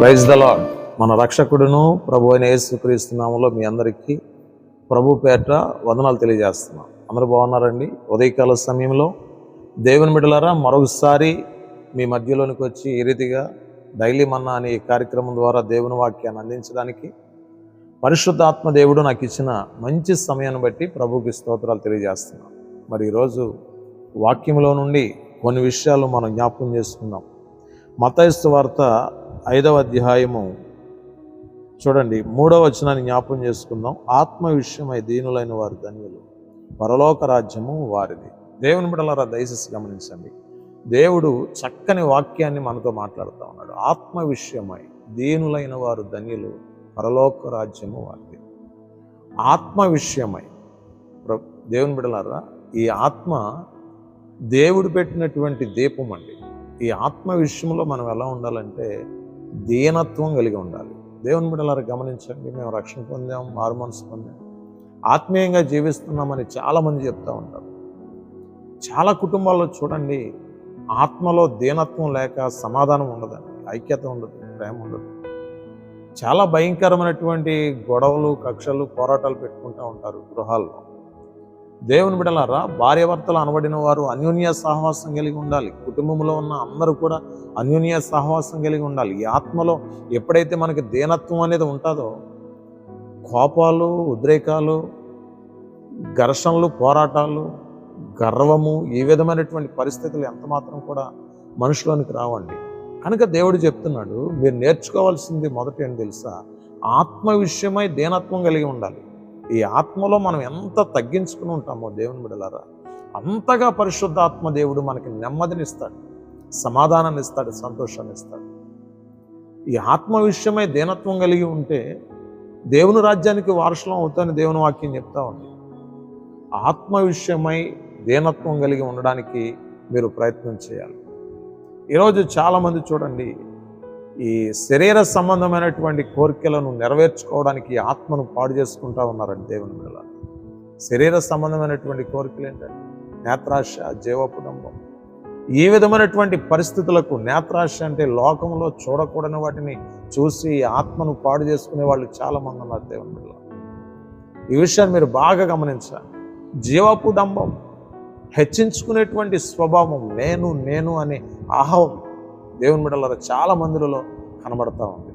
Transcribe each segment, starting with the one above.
Praise the lord. మన రక్షకుడును ప్రభు అయిన యేసుక్రీస్తు నామములో మీ అందరికీ ప్రభు పేట వందనాలు తెలియజేస్తున్నాం. అందరూ బాగున్నారండి? ఉదయకాల సమయంలో దేవుని బిడ్డలారా మరొకసారి మీ మధ్యలోనికి వచ్చి ఈ రీతిగా డైలీ మన్నా అనే కార్యక్రమం ద్వారా దేవుని వాక్యాన్ని అందించడానికి పరిశుద్ధాత్మ దేవుడు నాకు ఇచ్చిన మంచి సమయాన్ని బట్టి ప్రభుకి స్తోత్రాలు తెలియజేస్తున్నాం. మరి ఈరోజు వాక్యంలో నుండి కొన్ని విషయాలు మనం జ్ఞాపకం చేసుకుందాం. మత్తయి సువార్త 5వ అధ్యాయము చూడండి 3వ వచనాన్ని జ్ఞాపకం చేసుకుందాం. ఆత్మ విషయమై దీనులైన వారు ధన్యులు, పరలోక రాజ్యము వారిది. దేవుని బిడ్డలారా దయచేసి గమనించండి, దేవుడు చక్కని వాక్యాన్ని మనతో మాట్లాడుతూ ఉన్నాడు. ఆత్మ విషయమై దీనులైన వారు ధన్యులు, పరలోక రాజ్యము వారిది. ఆత్మ విషయమై దేవుని బిడ్డలారా, ఈ ఆత్మ దేవుడు పెట్టినటువంటి దీపం అండి. ఈ ఆత్మ విషయంలో మనం ఎలా ఉండాలంటే దీనత్వం కలిగి ఉండాలి. దేవుని బిడ్డలారా గమనించండి, మేము రక్షణ పొందాం, మారు మనసు పొందాం, ఆత్మీయంగా జీవిస్తున్నామని చాలామంది చెప్తూ ఉంటారు. చాలా కుటుంబాల్లో చూడండి, ఆత్మలో దీనత్వం లేక సమాధానం ఉండదండి, ఐక్యత ఉండదు, ప్రేమ ఉండదు. చాలా భయంకరమైనటువంటి గొడవలు, కక్షలు, పోరాటాలు పెట్టుకుంటూ ఉంటారు గృహాల్లో. దేవుని బిడ్డలారా, భార్యాభర్తలు అనబడిన వారు అన్యోన్య సహవాసం కలిగి ఉండాలి. కుటుంబంలో ఉన్న అందరూ కూడా అన్యోన్య సహవాసం కలిగి ఉండాలి. ఈ ఆత్మలో ఎప్పుడైతే మనకి దీనత్వం అనేది ఉంటుందో, కోపాలు, ఉద్రేకాలు, ఘర్షణలు, పోరాటాలు, గర్వము, ఈ విధమైనటువంటి పరిస్థితులు ఎంతమాత్రం కూడా మనుషులోనికి రావండి. కనుక దేవుడు చెప్తున్నాడు, మీరు నేర్చుకోవాల్సింది మొదటి ఏం తెలుసా? ఆత్మ విషయమై దీనత్వం కలిగి ఉండాలి. ఈ ఆత్మలో మనం ఎంత తగ్గించుకుని ఉంటామో దేవుని బిడ్డలారా, అంతగా పరిశుద్ధాత్మ దేవుడు మనకి నెమ్మదినిస్తాడు, సమాధానాన్ని ఇస్తాడు, సంతోషాన్ని ఇస్తాడు. ఈ ఆత్మ విషయమై దీనత్వం కలిగి ఉంటే దేవుని రాజ్యానికి వారసులం అవుతానని దేవుని వాక్యం చెప్తా ఉంది. ఆత్మ విషయమై దీనత్వం కలిగి ఉండడానికి మీరు ప్రయత్నం చేయాలి. ఈరోజు చాలామంది చూడండి, ఈ శరీర సంబంధమైనటువంటి కోరికలను నెరవేర్చుకోవడానికి ఆత్మను పాడు చేసుకుంటూ ఉన్నారండి దేవుని బిడ్డల. శరీర సంబంధమైనటువంటి కోరికలు ఏంటంటే నేత్రాశ, జీవపుడంబం. ఈ విధమైనటువంటి పరిస్థితులకు నేత్రాశ అంటే లోకంలో చూడకూడని వాటిని చూసి ఆత్మను పాడు చేసుకునే వాళ్ళు చాలామంది ఉన్నారు దేవుని బిడ్డల. ఈ విషయాన్ని మీరు బాగా గమనించాలి. జీవపుడంబం, హెచ్చించుకునేటువంటి స్వభావం, నేను నేను అనే అహం దేవుని బిడ్డలారా చాలా మందిలో కనబడతా ఉంది.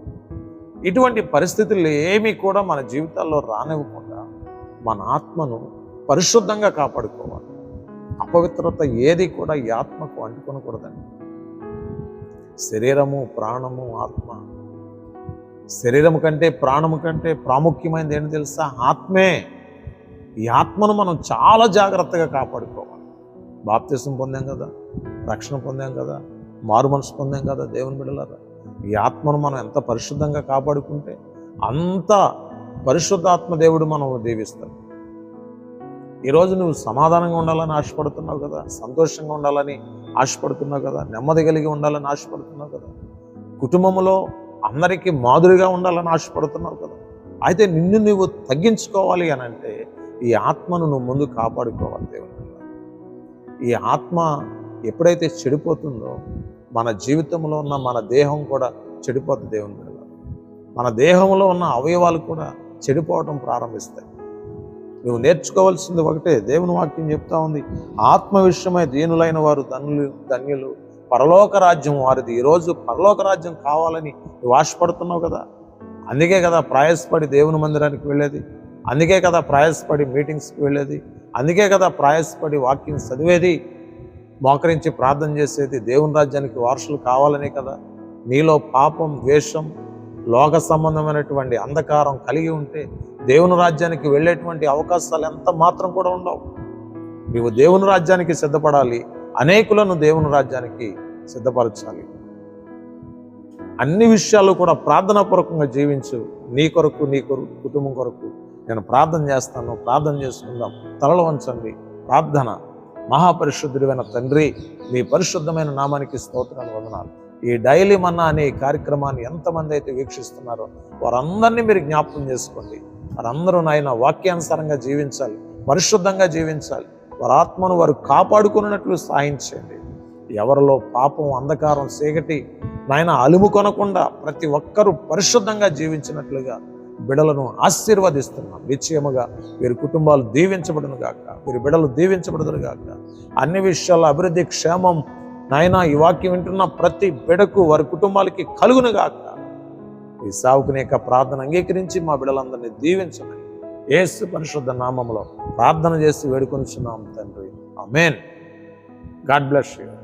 ఇటువంటి పరిస్థితులు ఏమీ కూడా మన జీవితాల్లో రానివ్వకుండా మన ఆత్మను పరిశుద్ధంగా కాపాడుకోవాలి. అపవిత్రత ఏది కూడా ఈ ఆత్మకు అంటుకొనకూడదండి. శరీరము, ప్రాణము, ఆత్మ. శరీరము కంటే ప్రాణము కంటే ప్రాముఖ్యమైనది ఏంటి తెలుసా? ఆత్మే. ఈ ఆత్మను మనం చాలా జాగ్రత్తగా కాపాడుకోవాలి. బాప్తిసం పొందాం కదా, రక్షణ పొందాం కదా, మారు మనసు పొందాం కదా దేవుని బిడ్డలారా. ఈ ఆత్మను మనం ఎంత పరిశుద్ధంగా కాపాడుకుంటే అంత పరిశుద్ధాత్మ దేవుడు మనం దీవిస్తాడు. ఈరోజు నువ్వు సమాధానంగా ఉండాలని ఆశపడుతున్నావు కదా, సంతోషంగా ఉండాలని ఆశపడుతున్నావు కదా, నెమ్మది కలిగి ఉండాలని ఆశపడుతున్నావు కదా, కుటుంబంలో అందరికీ మాదిరిగా ఉండాలని ఆశపడుతున్నావు కదా. అయితే నిన్ను నువ్వు తగ్గించుకోవాలి అని అంటే ఈ ఆత్మను నువ్వు ముందు కాపాడుకోవాలి దేవుని బిడ్డలారా. ఈ ఆత్మ ఎప్పుడైతే చెడిపోతుందో మన జీవితంలో ఉన్న మన దేహం కూడా చెడిపోతుంది దేవుని బిడ్డలారా. మన దేహంలో ఉన్న అవయవాలు కూడా చెడిపోవడం ప్రారంభిస్తాయి. నువ్వు నేర్చుకోవాల్సింది ఒకటే, దేవుని వాక్యం చెప్తా ఉంది, ఆత్మ విషయమై దీనులైన వారు ధన్యులు, పరలోక రాజ్యం వారిది. ఈరోజు పరలోక రాజ్యం కావాలని నువ్వు ఆశపడుతున్నావు కదా, అందుకే కదా ప్రయాసపడి దేవుని మందిరానికి వెళ్ళేది, అందుకే కదా ప్రయాసపడి మీటింగ్స్కి వెళ్ళేది, అందుకే కదా ప్రయాసపడి వాక్యం చదివేది, మోకరించి ప్రార్థన చేసేది. దేవుని రాజ్యానికి వారసులు కావాలనే కదా. నీలో పాపం, ద్వేషం, లోక సంబంధమైనటువంటి అంధకారం కలిగి ఉంటే దేవుని రాజ్యానికి వెళ్ళేటువంటి అవకాశాలు ఎంత మాత్రం కూడా ఉండవు. నీవు దేవుని రాజ్యానికి సిద్ధపడాలి, అనేకులను దేవుని రాజ్యానికి సిద్ధపరచాలి. అన్ని విషయాలు కూడా ప్రార్థనాపూర్వకంగా జీవించు. నీ కొరకు, నీ కుటుంబం కొరకు నేను ప్రార్థన చేస్తాను. ప్రార్థన చేసుకుందాం. తలలు వంచండి. ప్రార్థన. మహాపరిశుద్ధుడైన తండ్రి, మీ పరిశుద్ధమైన నామానికి స్తోత్రాలు, వందనాలు. ఈ డైలీ మన్నా అనే కార్యక్రమాన్ని ఎంతమంది అయితే వీక్షిస్తున్నారో వారందరినీ మీరు జ్ఞాపకం చేసుకోండి. వారందరూ నాయన వాక్యానుసారంగా జీవించాలి, పరిశుద్ధంగా జీవించాలి. వారి ఆత్మను వారు కాపాడుకున్నట్లు సహాయం చేయండి. ఎవరిలో పాపం, అంధకారం, చీకటి నాయన అలుము కొనకుండా ప్రతి ఒక్కరూ పరిశుద్ధంగా జీవించినట్లుగా బిడలను ఆశీర్వదిస్తున్నాం. నిశ్చయముగా వీరి కుటుంబాలు దీవించబడును గాక, వీరి బిడలు దీవించబడును గాక. అన్ని విషయాల్లో అభివృద్ధి, క్షేమం నాయన ఈ వాక్యం వింటున్న ప్రతి బిడకు వారి కుటుంబాలకి కలుగును గాక. ఈ సావుకుని యొక్క ప్రార్థన అంగీకరించి మా బిడలందరినీ దీవించమని యేసు పరిశుద్ధ నామములో ప్రార్థన చేసి వేడుకొనిచున్నాం తండ్రి. ఆమేన్. God bless you.